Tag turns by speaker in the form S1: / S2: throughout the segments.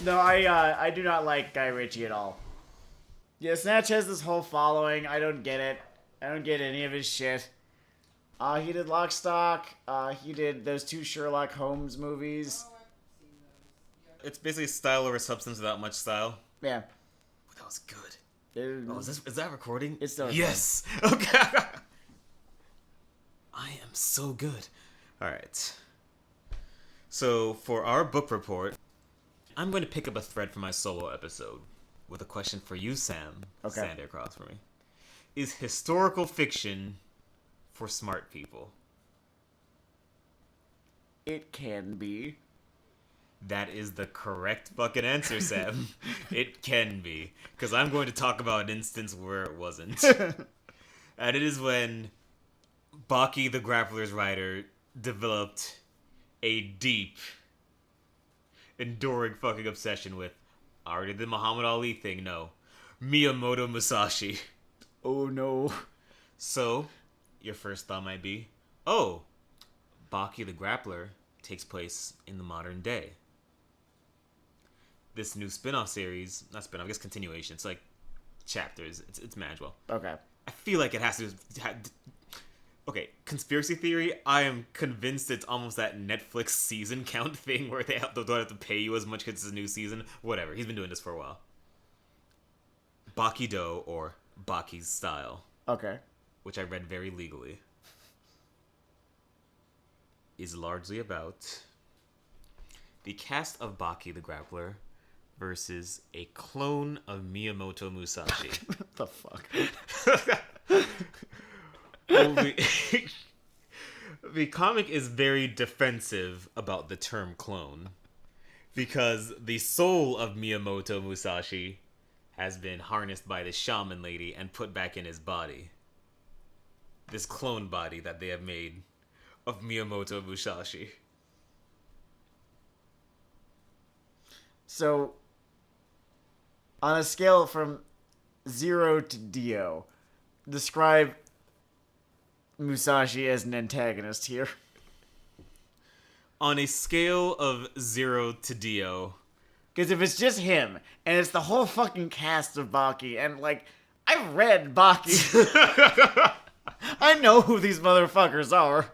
S1: No, I do not like Guy Ritchie at all. Yeah, Snatch has this whole following. I don't get it. I don't get any of his shit. He did Lock, Stock. He did those 2 Sherlock Holmes movies.
S2: It's basically style over substance without much style.
S1: Yeah.
S2: Oh, that was good. Is that recording?
S1: It's still
S2: Yes! Okay. I am so good. Alright. So, for our book report, I'm going to pick up a thread from my solo episode with a question for you, Sam.
S1: Okay.
S2: Stand across from me. Is historical fiction for smart people?
S1: It can be.
S2: That is the correct fucking answer, Sam. It can be. Because I'm going to talk about an instance where it wasn't. And it is when Baki the Grappler's writer developed a deep, enduring fucking obsession with, I already did the Muhammad Ali thing, no, Miyamoto Musashi.
S1: Oh no.
S2: So, your first thought might be, oh, Baki the Grappler takes place in the modern day. This new spin-off series, not spin-off, I guess continuation, it's like chapters, it's managed well.
S1: Okay.
S2: I feel like it has to... Okay, conspiracy theory, I am convinced it's almost that Netflix season count thing where they don't have to pay you as much because it's a new season. Whatever, he's been doing this for a while. Baki Dou, or Baki's Style,
S1: Okay.
S2: which I read very legally, is largely about the cast of Baki the Grappler versus a clone of Miyamoto Musashi.
S1: What the fuck?
S2: The comic is very defensive about the term clone because the soul of Miyamoto Musashi has been harnessed by the shaman lady and put back in his body. This clone body that they have made of Miyamoto Musashi.
S1: So, on a scale from 0 to Dio, describe Musashi as an antagonist here.
S2: On a scale of 0 to Dio.
S1: Because if it's just him, and it's the whole fucking cast of Baki, and like, I've read Baki. I know who these motherfuckers are.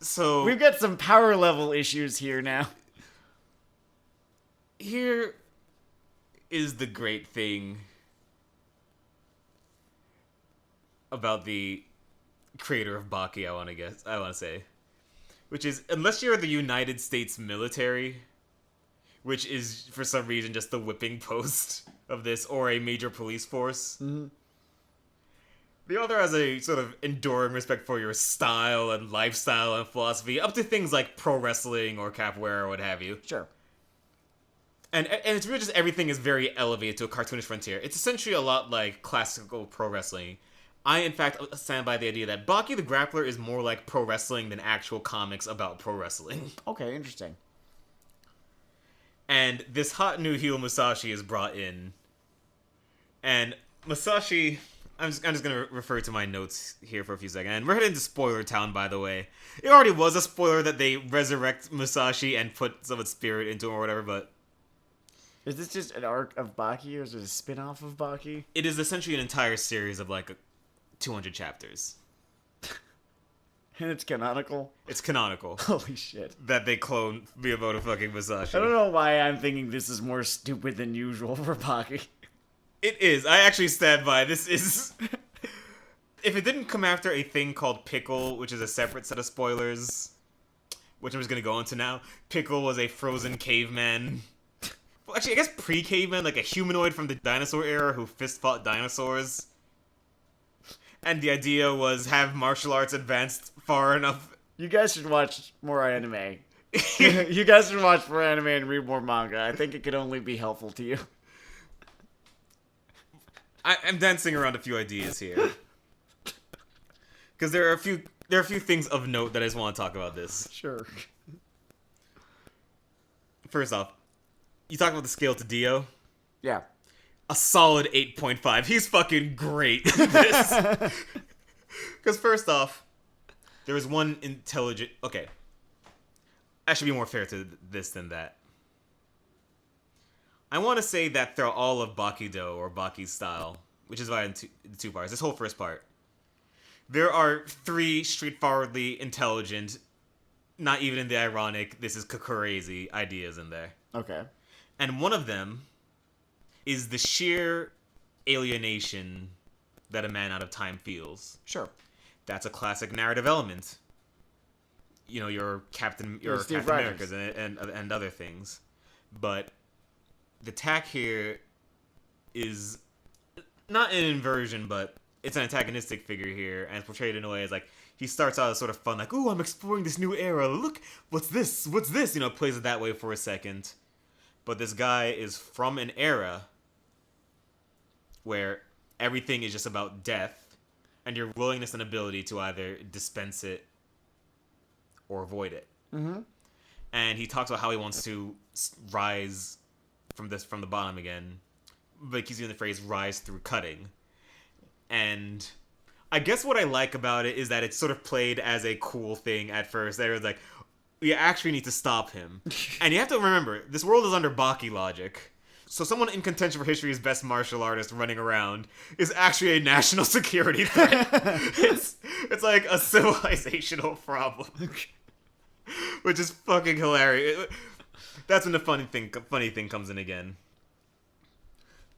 S2: So
S1: We've got some power level issues here now.
S2: here is the great thing about the creator of Baki, I want to say, which is, unless you're the United States military, which is for some reason just the whipping post of this, or a major police force, the author has a sort of enduring respect for your style and lifestyle and philosophy, up to things like pro wrestling or capoeira or what have you.
S1: Sure.
S2: And it's really just everything is very elevated to a cartoonish frontier. It's essentially a lot like classical pro wrestling. I, in fact, stand by the idea that Baki the Grappler is more like pro wrestling than actual comics about pro wrestling.
S1: Okay, interesting.
S2: And this hot new heel Musashi is brought in. And Musashi... I'm just going to refer to my notes here for a few seconds. And we're heading to spoiler town, by the way. It already was a spoiler that they resurrect Musashi and put some of its spirit into him or whatever, but...
S1: Is this just an arc of Baki, or is it a spin-off of Baki?
S2: It is essentially an entire series of, like, 200 chapters.
S1: And it's canonical?
S2: It's canonical.
S1: Holy shit.
S2: That they clone Miyamoto fucking Musashi.
S1: I don't know why I'm thinking this is more stupid than usual for Baki.
S2: It is. I actually stand by. This is... If it didn't come after a thing called Pickle, which is a separate set of spoilers, which I'm just going to go into now. Pickle was a frozen caveman. Well, actually, I guess pre-caveman, like a humanoid from the dinosaur era who fist-fought dinosaurs. And the idea was have martial arts advanced far enough.
S1: You guys should watch more anime. You guys should watch more anime and read more manga. I think it could only be helpful to you.
S2: I'm dancing around a few ideas here. Because there are a few things of note that I just want to talk about this.
S1: Sure.
S2: First off, you talk about the scale to Dio.
S1: Yeah.
S2: A solid 8.5. He's fucking great in this. Because first off, there was one intelligent... Okay. I should be more fair to this than that. I want to say that throughout all of Baki Dou, or Baki's style, which is divided into two parts, this whole first part, there are 3 straightforwardly intelligent, not even in the ironic, this is crazy ideas in there.
S1: Okay.
S2: And one of them is the sheer alienation that a man out of time feels.
S1: Sure.
S2: That's a classic narrative element. You know, your Captain Americas and other things. But the tack here is not an inversion, but it's an antagonistic figure here, and it's portrayed in a way as like he starts out as sort of fun, like, "Ooh, I'm exploring this new era. Look, what's this? What's this?" You know, plays it that way for a second. But this guy is from an era where everything is just about death, and your willingness and ability to either dispense it or avoid it.
S1: Mm-hmm.
S2: And he talks about how he wants to rise from the bottom again, but he's using the phrase "rise through cutting." And I guess what I like about it is that it's sort of played as a cool thing at first. They were like, "We actually need to stop him," and you have to remember this world is under Baki logic. So someone in contention for history's best martial artist running around is actually a national security threat. it's like a civilizational problem, which is fucking hilarious. That's when the funny thing comes in again.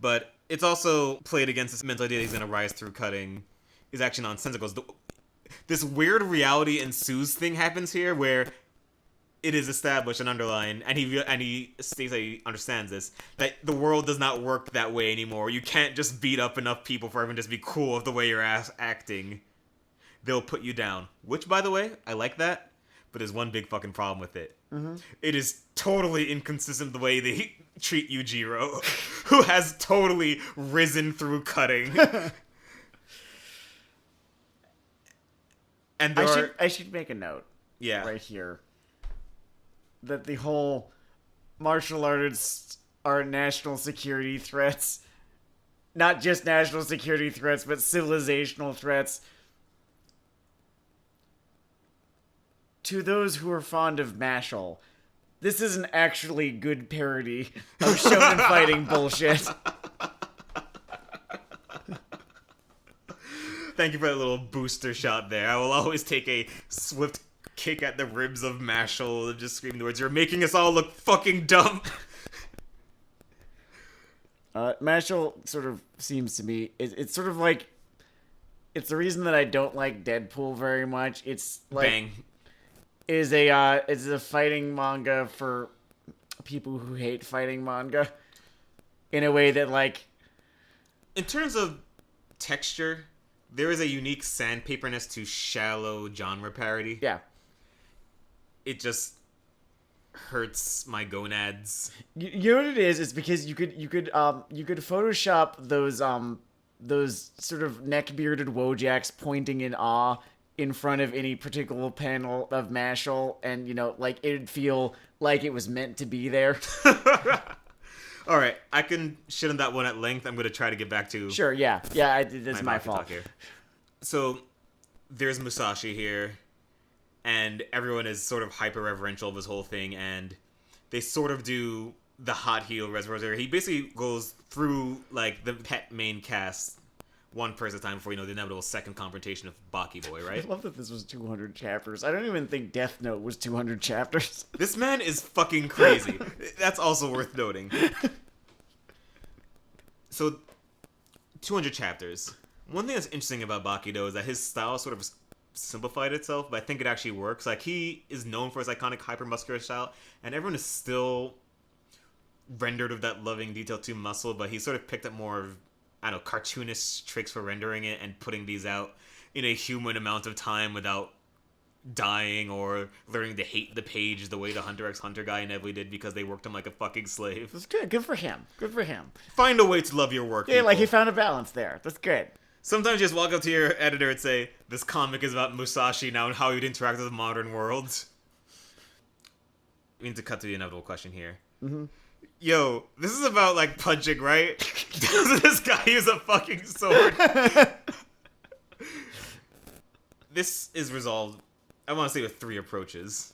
S2: But it's also played against this mental idea that he's going to rise through cutting is actually nonsensical. This weird reality ensues thing happens here where it is established and underlined, and he states that he understands this, that the world does not work that way anymore. You can't just beat up enough people for everyone to just be cool with the way you're acting. They'll put you down. Which, by the way, I like that, but there's one big fucking problem with it. Mm-hmm. It is totally inconsistent the way they treat Yujiro, who has totally risen through cutting. And
S1: I should make a note.
S2: Yeah.
S1: Right here. That the whole martial artists are national security threats. Not just national security threats, but civilizational threats. To those who are fond of Mashal, this is an actually good parody of shonen fighting bullshit.
S2: Thank you for that little booster shot there. I will always take a swift kick at the ribs of Mashal and just scream the words, "You're making us all look fucking dumb."
S1: Mashal sort of seems to me, it's sort of like, it's the reason that I don't like Deadpool very much. It's like,
S2: Bang.
S1: It's a fighting manga for people who hate fighting manga in a way that, like,
S2: in terms of texture, there is a unique sandpaperness to shallow genre parody.
S1: Yeah.
S2: It just hurts my gonads.
S1: You know what it is? It's because you could Photoshop those sort of neck-bearded Wojaks pointing in awe in front of any particular panel of Mashal, and, you know, like, it'd feel like it was meant to be there.
S2: All right, I can shit on that one at length. I'm going to try to get back to...
S1: Sure, yeah. Yeah, that's my fault.
S2: Here. So, there's Musashi here, and everyone is sort of hyper-reverential of this whole thing, and they sort of do the hot heel reservoir. He basically goes through, like, the pet main cast one person at a time before, you know, the inevitable second confrontation of Baki Boy, right?
S1: I love that this was 200 chapters. I don't even think Death Note was 200 chapters.
S2: This man is fucking crazy. That's also worth noting. So, 200 chapters. One thing that's interesting about Baki Dou is that his style sort of simplified itself, but I think it actually works. Like, he is known for his iconic hyper-muscular style, and everyone is still rendered with that loving detail to muscle, but he sort of picked up more of, I don't know, cartoonish tricks for rendering it and putting these out in a human amount of time without dying or learning to hate the page the way the Hunter x Hunter guy inevitably did because they worked him like a fucking slave.
S1: That's good. Good for him. Good for him.
S2: Find a way to love your work,
S1: Yeah,
S2: people.
S1: like he found a balance there. That's good.
S2: Sometimes you just walk up to your editor and say, "This comic is about Musashi now and how you'd interact with the modern world." We need to cut to the inevitable question here. Mm-hmm. Yo, this is about, like, punching, right? Doesn't this guy use a fucking sword? This is resolved, I want to say, with 3 approaches.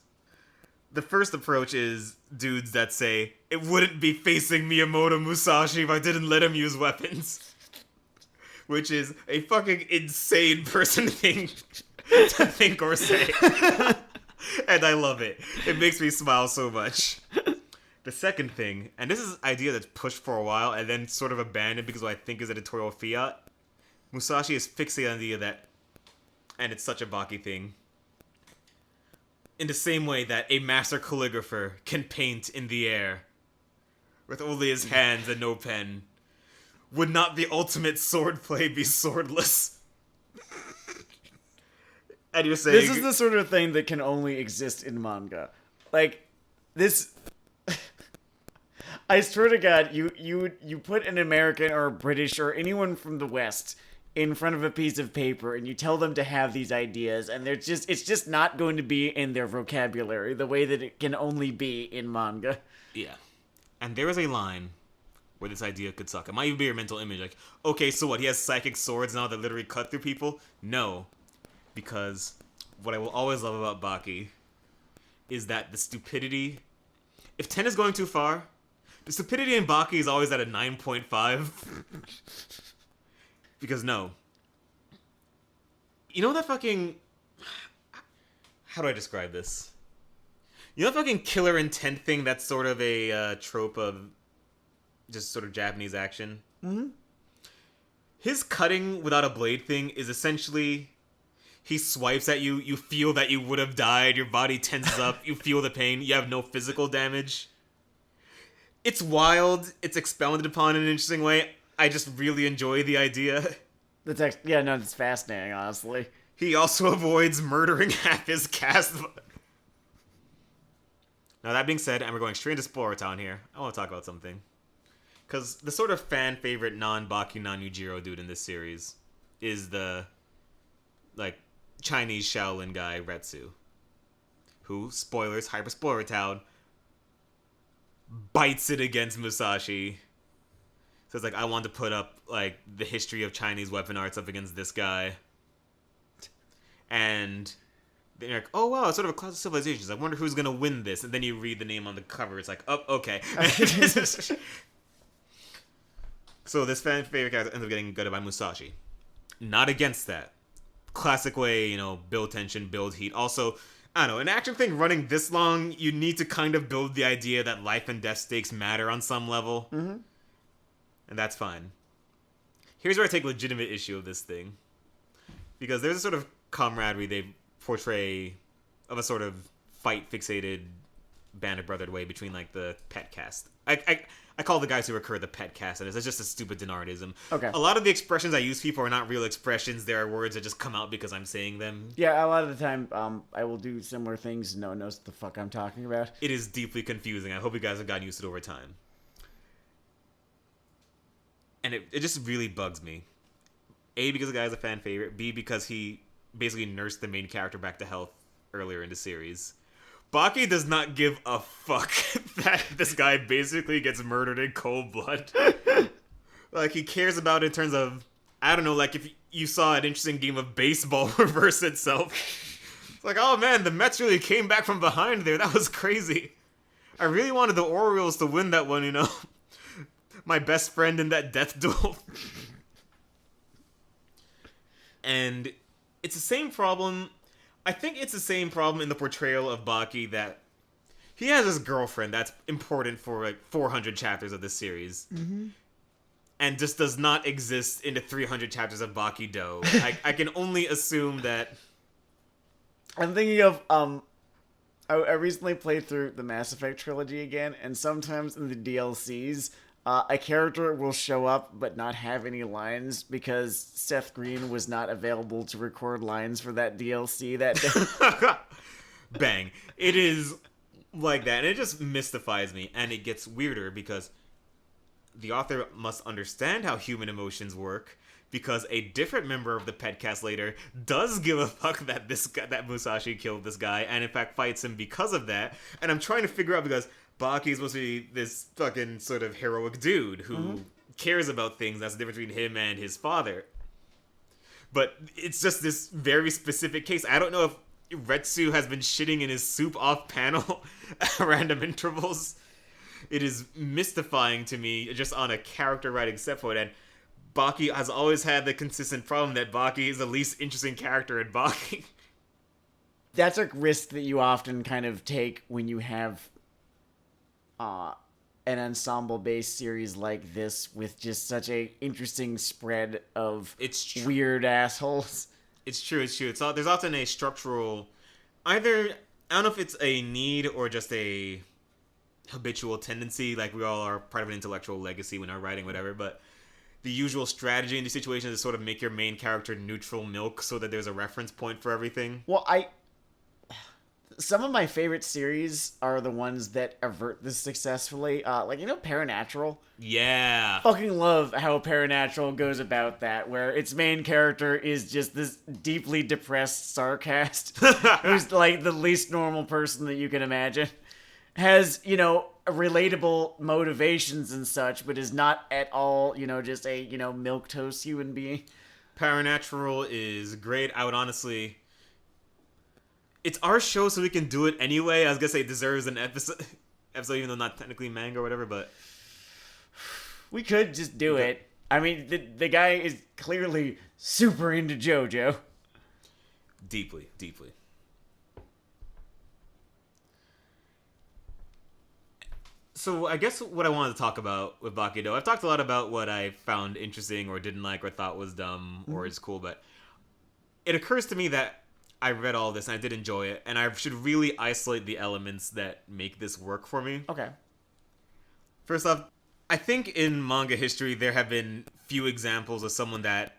S2: the first approach is dudes that say, it wouldn't be facing Miyamoto Musashi if I didn't let him use weapons. Which is a fucking insane person thing to think or say. And I love it. It makes me smile so much. The second thing, and this is an idea that's pushed for a while and then sort of abandoned because of what I think is editorial fiat. Musashi is fixated on the idea that, and it's such a Baki thing, in the same way that a master calligrapher can paint in the air with only his hands and no pen, would not the ultimate swordplay be swordless? And you're saying...
S1: This is the sort of thing that can only exist in manga. Like, this... I swear to God, you put an American or a British or anyone from the West in front of a piece of paper and you tell them to have these ideas, and it's just not going to be in their vocabulary the way that it can only be in manga.
S2: Yeah. And there is a line where this idea could suck. It might even be your mental image. Like, okay, so what? He has psychic swords now that literally cut through people? No. Because what I will always love about Baki is that the stupidity... If 10 is going too far, the stupidity in Baki is always at a 9.5. Because no. You know that fucking... How do I describe this? You know that fucking killer intent thing that's sort of a trope of just sort of Japanese action?
S1: Mm-hmm.
S2: His cutting without a blade thing is essentially... He swipes at you, you feel that you would have died, your body tenses up, you feel the pain, you have no physical damage. It's wild, it's expounded upon in an interesting way. I just really enjoy the idea.
S1: The text, yeah, no, it's fascinating, honestly.
S2: He also avoids murdering half his cast. Now that being said, and we're going straight into Spoiler Town here, I want to talk about something. Because the sort of fan favorite non-Baki, non-Yujiro dude in this series is the, like, Chinese Shaolin guy, Retsu. Who, spoilers, Hyper Spoiler Town, bites it against Musashi. So it's like, I want to put up, like, the history of Chinese weapon arts up against this guy. And then you're like, oh wow, it's sort of a class of civilizations. I wonder who's going to win this. And then you read the name on the cover. It's like, oh, okay. So this fan favorite character ends up getting gutted by Musashi. Not against that. Classic way, you know, build tension, build heat. Also, I don't know, an action thing running this long, you need to kind of build the idea that life and death stakes matter on some level.
S1: Mm-hmm.
S2: And that's fine. Here's where I take legitimate issue of this thing. Because there's a sort of camaraderie they portray of a sort of fight-fixated, bandit-brothered way between, like, the pet cast. I call the guys who recur the pet cast, and it's just a stupid Dennardism.
S1: Okay.
S2: A lot of the expressions I use people are not real expressions. There are words that just come out because I'm saying them.
S1: Yeah, a lot of the time, I will do similar things. No one knows what the fuck I'm talking about.
S2: It is deeply confusing. I hope you guys have gotten used to it over time. And it just really bugs me. A, because the guy's a fan favorite. B, because he basically nursed the main character back to health earlier in the series. Baki does not give a fuck that this guy basically gets murdered in cold blood. Like, he cares about it in terms of, I don't know, like if you saw an interesting game of baseball reverse itself. It's like, oh man, the Mets really came back from behind there. That was crazy. I really wanted the Orioles to win that one, you know? My best friend in that death duel. And it's the same problem. I think it's the same problem in the portrayal of Baki that he has this girlfriend that's important for like 400 chapters of this series.
S1: Mm-hmm.
S2: And just does not exist in the 300 chapters of Baki Dou. I can only assume that...
S1: I'm thinking of, I recently played through the Mass Effect trilogy again, and sometimes in the DLCs, a character will show up but not have any lines because Seth Green was not available to record lines for that DLC that day.
S2: Bang. It is like that, and it just mystifies me, and it gets weirder because the author must understand how human emotions work, because a different member of the pet cast later does give a fuck that that Musashi killed this guy, and in fact fights him because of that. And I'm trying to figure out, because Baki is supposed to be this fucking sort of heroic dude who cares about things. That's the difference between him and his father. But it's just this very specific case. I don't know Retsu has been shitting in his soup off panel at random intervals. It is mystifying to me just on a character writing set point, and Baki has always had the consistent problem that Baki is the least interesting character in Baki.
S1: That's a risk that you often kind of take when you have an ensemble-based series like this with just such a interesting spread of weird assholes.
S2: It's true. There's often a structural, either, I don't know if it's a need or just a habitual tendency, like we all are part of an intellectual legacy when we're writing, whatever, but the usual strategy in these situations is sort of make your main character neutral milk so that there's a reference point for everything.
S1: Well, some of my favorite series are the ones that avert this successfully. Paranatural?
S2: Yeah.
S1: Fucking love how Paranatural goes about that, where its main character is just this deeply depressed sarcast who's like the least normal person that you can imagine. Has, relatable motivations and such, but is not at all, just a, milquetoast human being.
S2: Paranatural is great. I would honestly... It's our show, so we can do it anyway. I was gonna say it deserves an episode, even though not technically manga or whatever, but...
S1: We could just do it. I mean, the guy is clearly super into JoJo.
S2: Deeply. So I guess what I wanted to talk about with Baki Dou, I've talked a lot about what I found interesting or didn't like or thought was dumb or is cool, but it occurs to me that I read all this and I did enjoy it, and I should really isolate the elements that make this work for me.
S1: Okay.
S2: First off, I think in manga history there have been few examples of someone that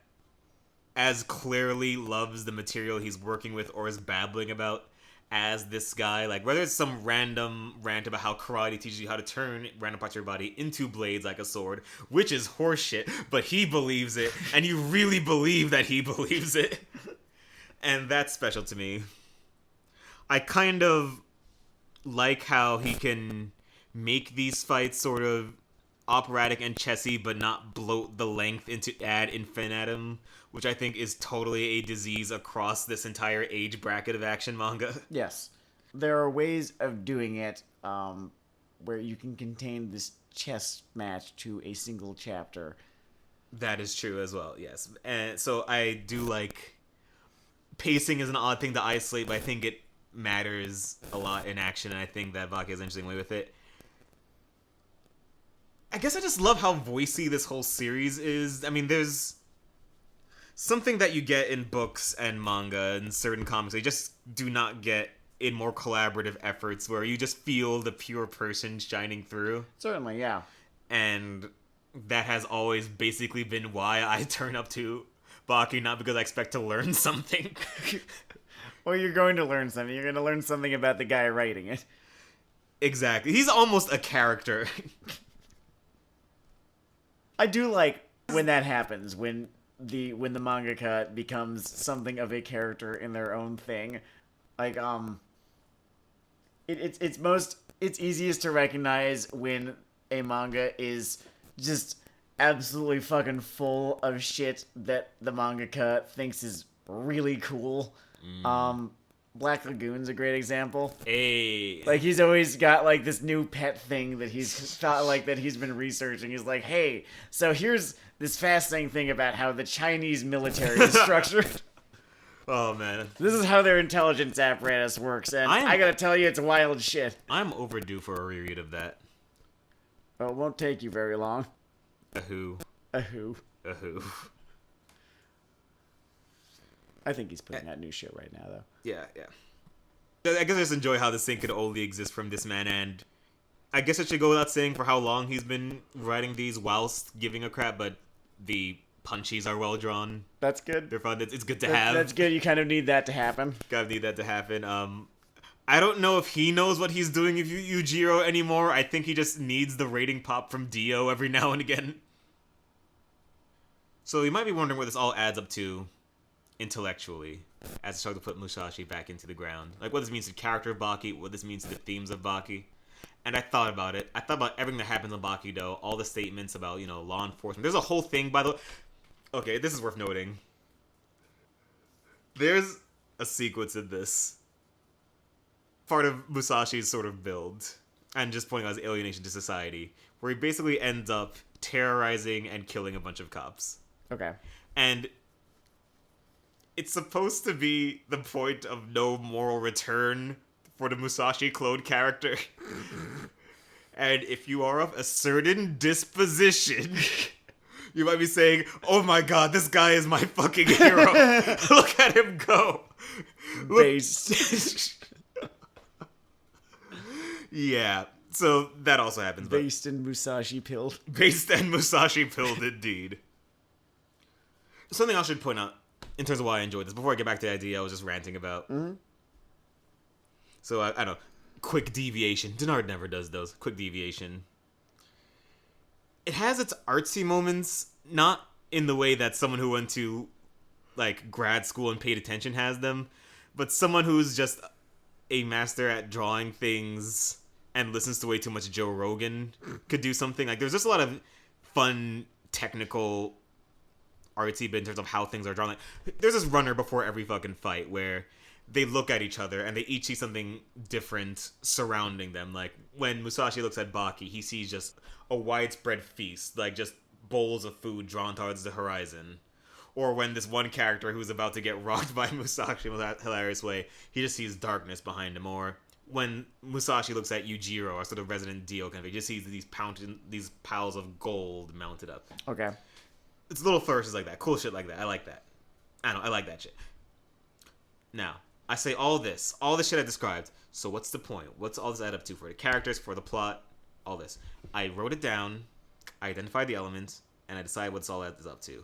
S2: as clearly loves the material he's working with or is babbling about as this guy. Like, whether it's some random rant about how karate teaches you how to turn random parts of your body into blades like a sword, which is horseshit, but he believes it, and you really believe that he believes it. And that's special to me. I kind of like how he can make these fights sort of operatic and chessy, but not bloat the length into ad infinitum, which I think is totally a disease across this entire age bracket of action manga.
S1: Yes. There are ways of doing it where you can contain this chess match to a single chapter.
S2: That is true as well, yes. And so I do like... Pacing is an odd thing to isolate, but I think it matters a lot in action, and I think that Baki has an interesting way with it. I guess I just love how voicey this whole series is. I mean, there's something that you get in books and manga and certain comics they just do not get in more collaborative efforts, where you just feel the pure person shining through.
S1: Certainly, yeah.
S2: And that has always basically been why I turn up to Baki, not because I expect to learn something.
S1: Well, you're going to learn something. You're going to learn something about the guy writing it.
S2: Exactly. He's almost a character.
S1: I do like when that happens, when the mangaka becomes something of a character in their own thing. Like, it's easiest to recognize when a manga is just absolutely fucking full of shit that the mangaka thinks is really cool. Black Lagoon's a great example.
S2: Hey.
S1: Like, he's always got, like, this new pet thing that he's thought, like, that he's been researching. He's like, hey, so here's this fascinating thing about how the Chinese military is structured.
S2: Oh, man.
S1: This is how their intelligence apparatus works, and I gotta tell you, it's wild shit.
S2: I'm overdue for a reread of that.
S1: Oh, it won't take you very long.
S2: A who?
S1: I think he's putting out new shit right now, though.
S2: Yeah. I guess I just enjoy how this thing could only exist from this man, and I guess I should go without saying for how long he's been writing these whilst giving a crap, but the punchies are well drawn.
S1: That's good.
S2: They're fun. It's good to have.
S1: That's good. You kind of need that to happen.
S2: Gotta need that to happen. I don't know if he knows what he's doing with Yujiro anymore. I think he just needs the rating pop from Dio every now and again. So you might be wondering what this all adds up to intellectually, as I start to put Musashi back into the ground. Like, what this means to the character of Baki, what this means to the themes of Baki. And I thought about it. I thought about everything that happens on Baki Dou, all the statements about, law enforcement. There's a whole thing, by the way. Okay, this is worth noting. There's a sequence in this part of Musashi's sort of build, and just pointing out his alienation to society, where he basically ends up terrorizing and killing a bunch of cops.
S1: Okay.
S2: And it's supposed to be the point of no moral return for the Musashi clone character. And if you are of a certain disposition, you might be saying, oh my god, this guy is my fucking hero. Look at him go.
S1: Based.
S2: Yeah, so that also happens.
S1: Based and Musashi pilled.
S2: Based and Musashi pilled, indeed. Something else I should point out in terms of why I enjoyed this, before I get back to the idea I was just ranting about.
S1: Mm-hmm.
S2: So, I don't know. Quick deviation. Dennard never does those. Quick deviation. It has its artsy moments, not in the way that someone who went to, like, grad school and paid attention has them, but someone who's just a master at drawing things and listens to way too much Joe Rogan could do something. Like, there's just a lot of fun, technical, artsy bit in terms of how things are drawn. Like, there's this runner before every fucking fight where they look at each other and they each see something different surrounding them. Like, when Musashi looks at Baki, he sees just a widespread feast, like just bowls of food drawn towards the horizon. Or when this one character who's about to get rocked by Musashi in a hilarious way, he just sees darkness behind him. Or when Musashi looks at Yujiro, or sort of Resident Dio kind of, he just sees these piles of gold mounted up.
S1: Okay.
S2: It's little flourishes like that. Cool shit like that. I like that. I like that shit. Now, I say all this shit I described. So what's the point? What's all this add up to for the characters, for the plot, all this? I wrote it down, I identified the elements, and I decided what's all that is up to.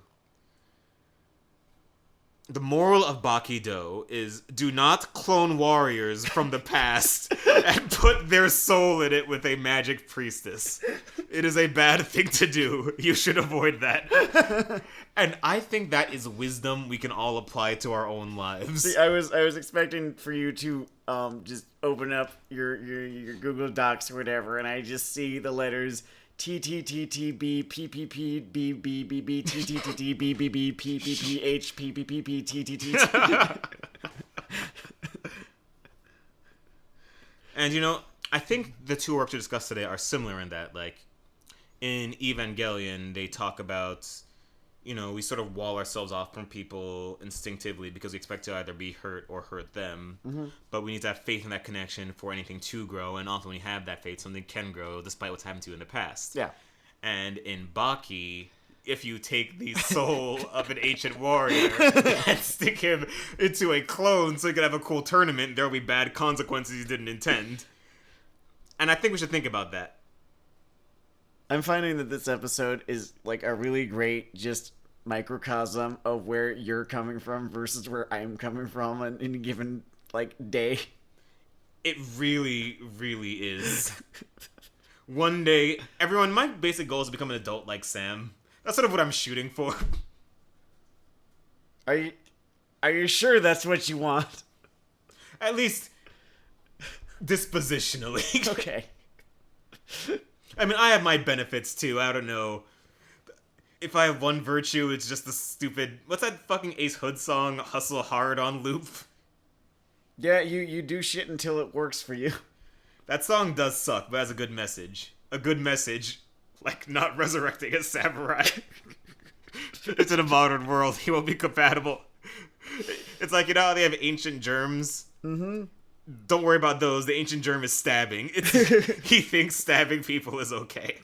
S2: The moral of Baki Dou is do not clone warriors from the past and put their soul in it with a magic priestess. It is a bad thing to do. You should avoid that. And I think that is wisdom we can all apply to our own lives.
S1: See, I was expecting for you to just open up your Google Docs or whatever, and I just see the letters T T T T B P P P B B B B T T T T B B B P P P H P P P P T T T.
S2: And you know, I think the two we're up to discuss today are similar in that, like, in Evangelion, they talk about, you know, we sort of wall ourselves off from people instinctively because we expect to either be hurt or hurt them. Mm-hmm. But we need to have faith in that connection for anything to grow. And often when you have that faith, something can grow despite what's happened to you in the past.
S1: Yeah.
S2: And in Baki, if you take the soul of an ancient warrior and stick him into a clone so you can have a cool tournament, there will be bad consequences you didn't intend. And I think we should think about that.
S1: I'm finding that this episode is like a really great just microcosm of where you're coming from versus where I'm coming from on any given like day.
S2: It really, really is. One day, my basic goal is to become an adult like Sam. That's sort of what I'm shooting for.
S1: Are you sure that's what you want?
S2: At least dispositionally.
S1: Okay.
S2: I mean, I have my benefits too. I don't know. If I have one virtue, it's just the stupid... What's that fucking Ace Hood song? Hustle hard on loop?
S1: Yeah, you do shit until it works for you.
S2: That song does suck, but has a good message. A good message. Like, not resurrecting a samurai. It's in a modern world. He won't be compatible. It's like, you know how they have ancient germs? Mm-hmm. Don't worry about those. The ancient germ is stabbing. He thinks stabbing people is okay.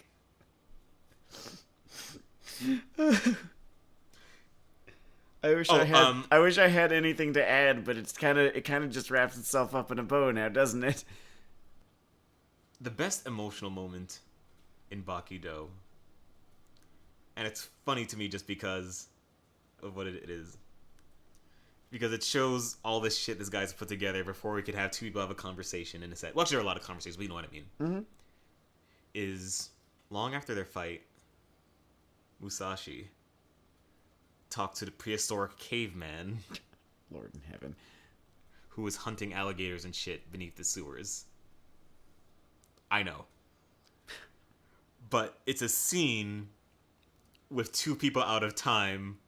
S1: I wish I had anything to add, but it kind of just wraps itself up in a bow now, doesn't it?
S2: The best emotional moment in Baki Dou, and it's funny to me just because of what it is. Because it shows all this shit this guy's put together before we could have two people have a conversation in a set. Well, actually, there are a lot of conversations, but you know what I mean. Mm-hmm. Is long after their fight, Musashi talked to the prehistoric caveman.
S1: Lord in heaven.
S2: Who was hunting alligators and shit beneath the sewers. I know. But it's a scene with two people out of time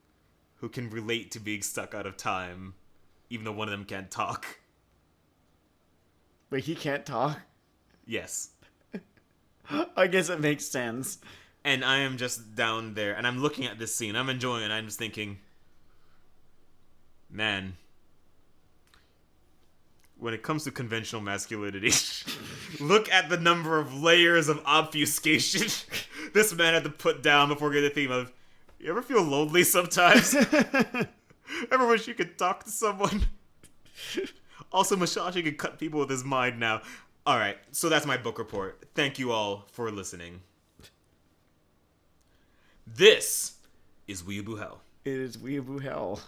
S2: who can relate to being stuck out of time, even though one of them can't talk.
S1: But he can't talk.
S2: Yes.
S1: I guess it makes sense.
S2: And I am just down there, and I'm looking at this scene. I'm enjoying it, and I'm just thinking, man, when it comes to conventional masculinity, look at the number of layers of obfuscation this man had to put down before getting the theme of, you ever feel lonely sometimes? Ever wish you could talk to someone? Also, Musashi can cut people with his mind now. Alright, so that's my book report. Thank you all for listening. This is Weeaboo Hell.
S1: It is Weeaboo Hell.